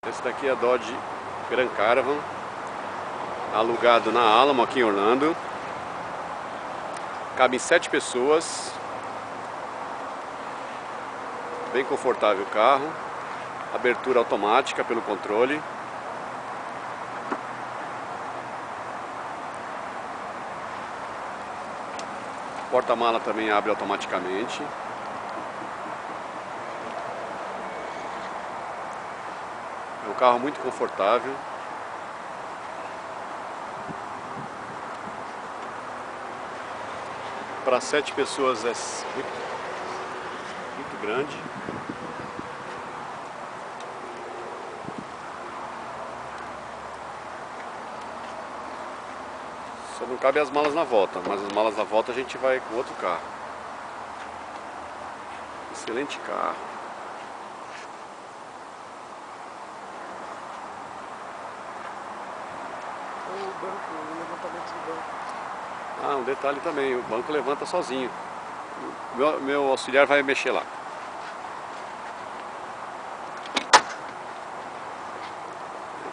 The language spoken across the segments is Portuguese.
Esse daqui é Dodge Grand Caravan, alugado na Alamo aqui em Orlando. Cabem 7 pessoas. Bem confortável o carro. Abertura automática pelo controle. Porta-mala também abre automaticamente. É um carro muito confortável. Para 7 pessoas é muito grande. Só não cabe as malas na volta, mas as malas na volta a gente vai com outro carro. Excelente carro. O banco, o levantamento do banco. Ah, um detalhe também, o banco levanta sozinho. Meu auxiliar vai mexer lá.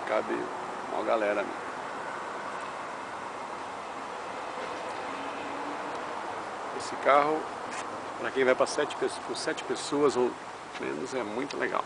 Cabe uma galera ali. Esse carro, para quem vai para 7 pessoas ou menos, é muito legal.